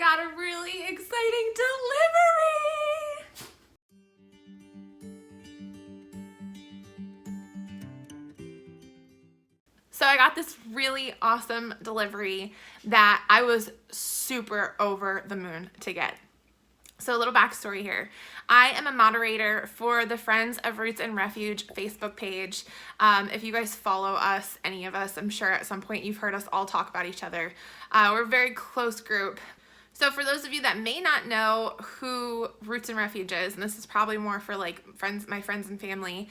got a really exciting delivery. So I got this really awesome delivery that I was super over the moon to get. So a little backstory here. I am a moderator for the Friends of Roots and Refuge Facebook page. If you guys follow us, any of us, I'm sure at some point you've heard us all talk about each other. We're a very close group. So for those of you that may not know who Roots and Refuge is, and this is probably more for like my friends and family,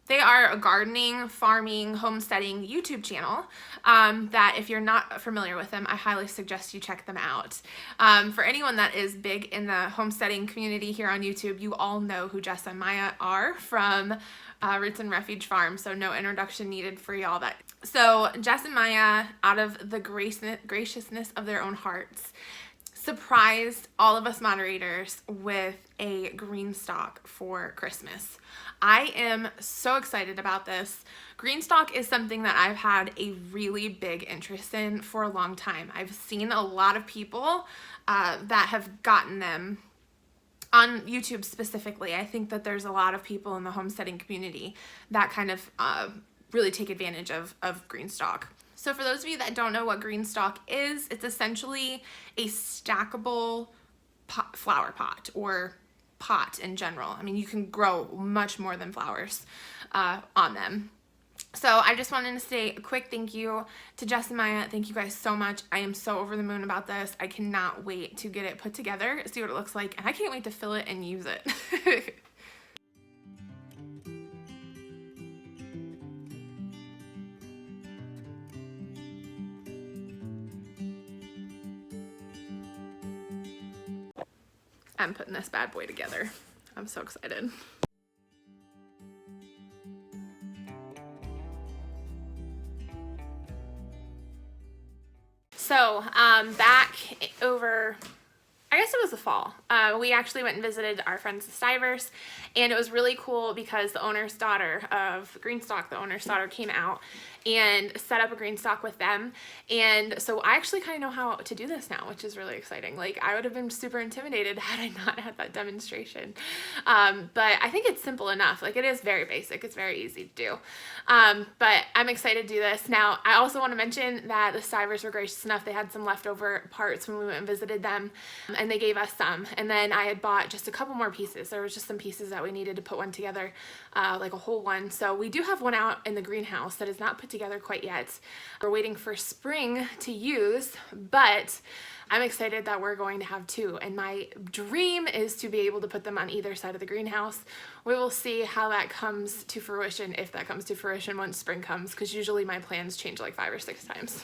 they are a gardening, farming, homesteading YouTube channel that if you're not familiar with them, I highly suggest you check them out. For anyone that is big in the homesteading community here on YouTube, you all know who Jess and Miah are from Roots and Refuge Farm, so no introduction needed for y'all. So Jess and Miah, out of the graciousness of their own hearts, surprised all of us moderators with a green stalk for Christmas. I am so excited about this. Green stalk is something that I've had a really big interest in for a long time. I've seen a lot of people that have gotten them on YouTube specifically. I think that there's a lot of people in the homesteading community that kind of really take advantage of green stalk. So for those of you that don't know what green stalk is, it's essentially a stackable flower pot or pot in general. I mean, you can grow much more than flowers on them. So I just wanted to say a quick thank you to Jess and Miah. Thank you guys so much. I am so over the moon about this. I cannot wait to get it put together, see what it looks like, and I can't wait to fill it and use it. I'm putting this bad boy together. I'm so excited. So, back over, I guess it was the fall, we actually went and visited our friends the Stivers, and it was really cool because the owner's daughter of Greenstock, the owner's daughter, came out and set up a green stalk with them. And so I actually kind of know how to do this now, which is really exciting. Like, I would have been super intimidated had I not had that demonstration. But I think it's simple enough. Like, it is very basic. It's very easy to do. But I'm excited to do this. Now, I also want to mention that the Stivers were gracious enough. They had some leftover parts when we went and visited them, and they gave us some. And then I had bought just a couple more pieces. There was just some pieces that we needed to put one together, like a whole one. So we do have one out in the greenhouse that is not put together quite yet. We're waiting for spring to use, but I'm excited that we're going to have two, and my dream is to be able to put them on either side of the greenhouse. We will see how that comes to fruition, if that comes to fruition once spring comes, because usually my plans change like 5 or 6 times.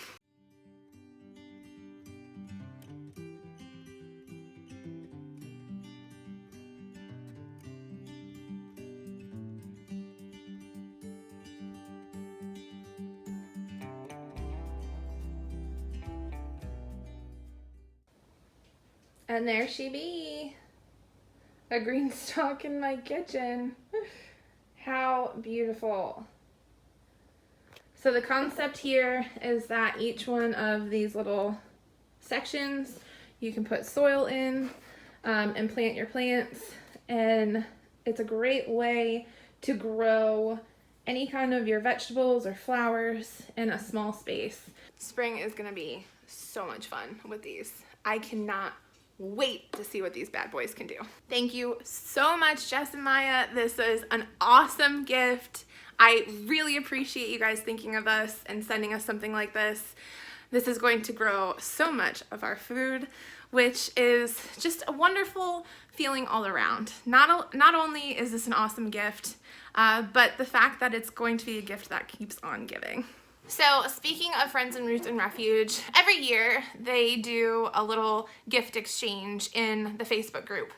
And there she be, a green stalk in my kitchen. How beautiful. So the concept here is that each one of these little sections you can put soil in and plant your plants, and it's a great way to grow any kind of your vegetables or flowers in a small space. Spring is gonna be so much fun with these. I cannot wait to see what these bad boys can do. Thank you so much, Jess and Miah. This is an awesome gift. I really appreciate you guys thinking of us and sending us something like this. This is going to grow so much of our food, which is just a wonderful feeling all around. Not only is this an awesome gift, but the fact that it's going to be a gift that keeps on giving. So speaking of Friends and Roots and Refuge, every year they do a little gift exchange in the Facebook group.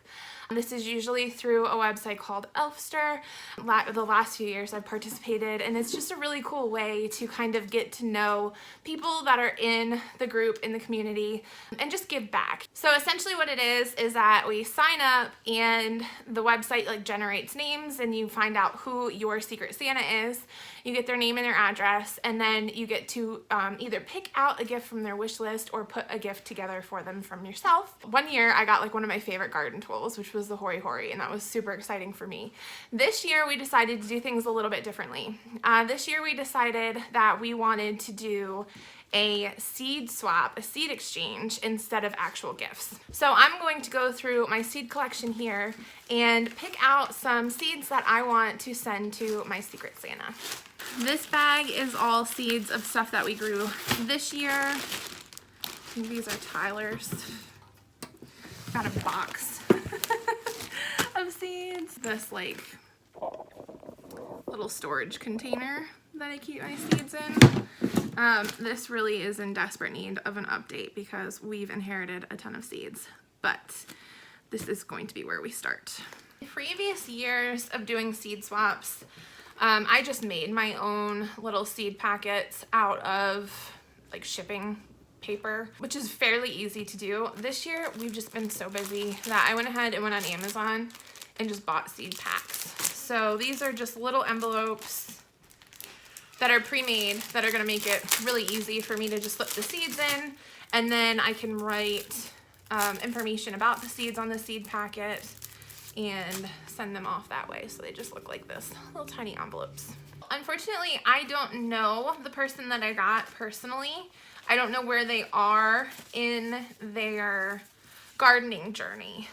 This is usually through a website called Elfster. The last few years I've participated, and it's just a really cool way to kind of get to know people that are in the group, in the community, and just give back. So essentially what it is that we sign up and the website like generates names, and you find out who your Secret Santa is. You get their name and their address, and then you get to either pick out a gift from their wish list or put a gift together for them from yourself. One year I got like one of my favorite garden tools, which was the Hori Hori, and that was super exciting for me. This year we decided to do things a little bit differently. This year we decided that we wanted to do a seed swap, a seed exchange, instead of actual gifts. So I'm going to go through my seed collection here and pick out some seeds that I want to send to my Secret Santa. This bag is all seeds of stuff that we grew this year. I think these are Tyler's. Got a box of seeds. This like little storage container that I keep my seeds in. This really is in desperate need of an update because we've inherited a ton of seeds, but this is going to be where we start. In previous years of doing seed swaps, I just made my own little seed packets out of like shipping paper, which is fairly easy to do. This year we've just been so busy that I went ahead and went on Amazon and just bought seed packs. So these are just little envelopes that are pre-made that are going to make it really easy for me to just slip the seeds in, and then I can write information about the seeds on the seed packet and send them off that way. So they just look like this, little tiny envelopes. Unfortunately, I don't know the person that I got personally. I don't know where they are in their gardening journey.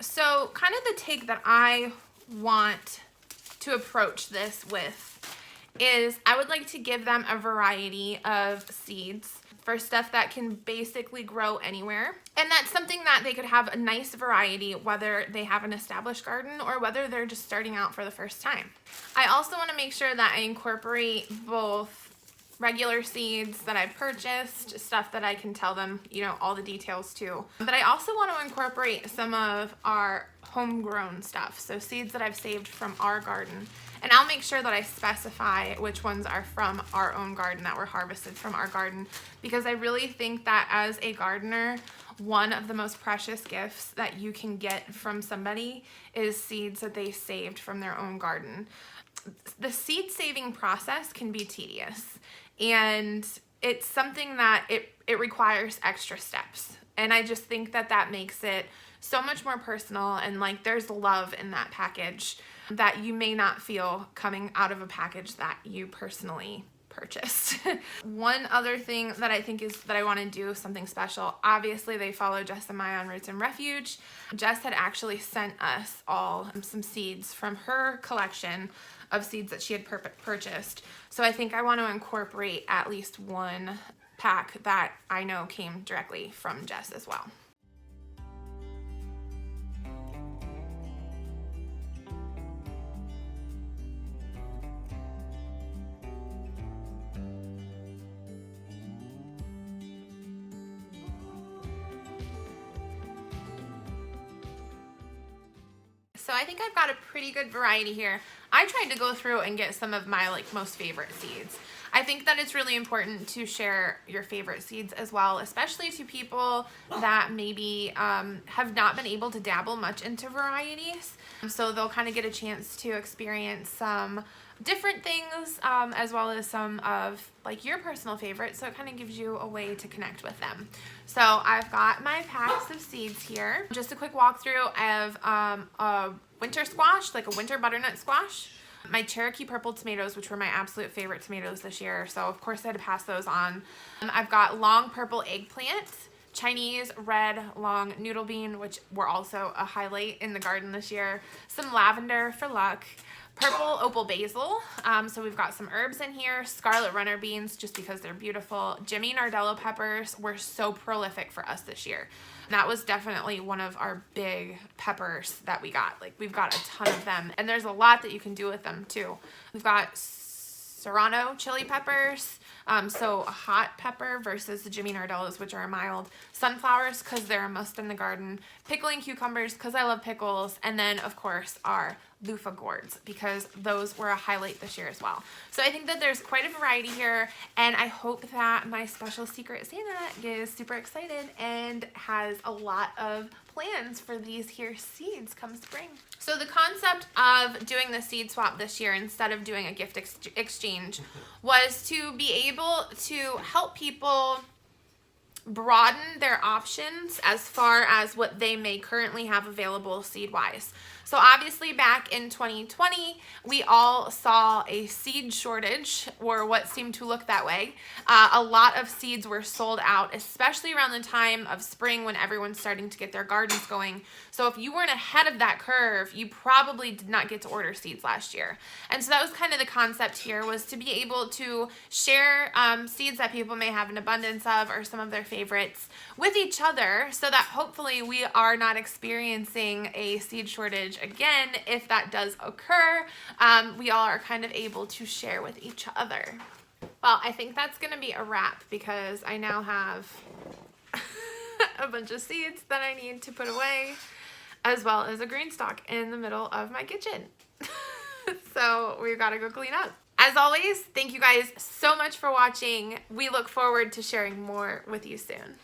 So kind of the take that I want to approach this with is I would like to give them a variety of seeds for stuff that can basically grow anywhere. And that's something that they could have a nice variety, whether they have an established garden or whether they're just starting out for the first time. I also want to make sure that I incorporate both regular seeds that I've purchased, stuff that I can tell them, you know, all the details to. But I also want to incorporate some of our homegrown stuff, so seeds that I've saved from our garden. And I'll make sure that I specify which ones are from our own garden, that were harvested from our garden, because I really think that as a gardener, one of the most precious gifts that you can get from somebody is seeds that they saved from their own garden. The seed saving process can be tedious, and it's something that it requires extra steps. And I just think that that makes it so much more personal, and like there's love in that package that you may not feel coming out of a package that you personally purchased. One other thing that I think is that I want to do something special. Obviously they follow Jess and Miah on Roots and Refuge. Jess had actually sent us all some seeds from her collection of seeds that she had purchased. So I think I want to incorporate at least one pack that I know came directly from Jess as well. So I think I've got a pretty good variety here. I tried to go through and get some of my like most favorite seeds. I think that it's really important to share your favorite seeds as well, especially to people that maybe have not been able to dabble much into varieties. So they'll kind of get a chance to experience some different things as well as some of like your personal favorites. So it kind of gives you a way to connect with them. So I've got my packs of seeds here. Just a quick walkthrough. I have a winter squash, like a winter butternut squash. My Cherokee purple tomatoes, which were my absolute favorite tomatoes this year. So of course I had to pass those on. I've got long purple eggplant, Chinese red long noodle bean, which were also a highlight in the garden this year. Some lavender for luck. Purple opal basil, so we've got some herbs in here. Scarlet runner beans, just because they're beautiful. Jimmy Nardello peppers were so prolific for us this year. That was definitely one of our big peppers that we got. Like we've got a ton of them, and there's a lot that you can do with them too. We've got Serrano chili peppers, So a hot pepper versus the Jimmy Nardellas, which are mild. Sunflowers, because they're a must in the garden. Pickling cucumbers, because I love pickles. And then, of course, our loofah gourds, because those were a highlight this year as well. So I think that there's quite a variety here, and I hope that my special secret Santa is super excited and has a lot of plans for these here seeds come spring. So the concept of doing the seed swap this year instead of doing a gift exchange was to be able to help people broaden their options as far as what they may currently have available seed-wise. So obviously back in 2020, we all saw a seed shortage, or what seemed to look that way. A lot of seeds were sold out, especially around the time of spring when everyone's starting to get their gardens going. So if you weren't ahead of that curve, you probably did not get to order seeds last year. And so that was kind of the concept here, was to be able to share seeds that people may have an abundance of, or some of their favorites, with each other, so that hopefully we are not experiencing a seed shortage again. If that does occur, we all are kind of able to share with each other. Well, I think that's going to be a wrap, because I now have a bunch of seeds that I need to put away, as well as a green stalk in the middle of my kitchen. So we've got to go clean up. As always, thank you guys so much for watching. We look forward to sharing more with you soon.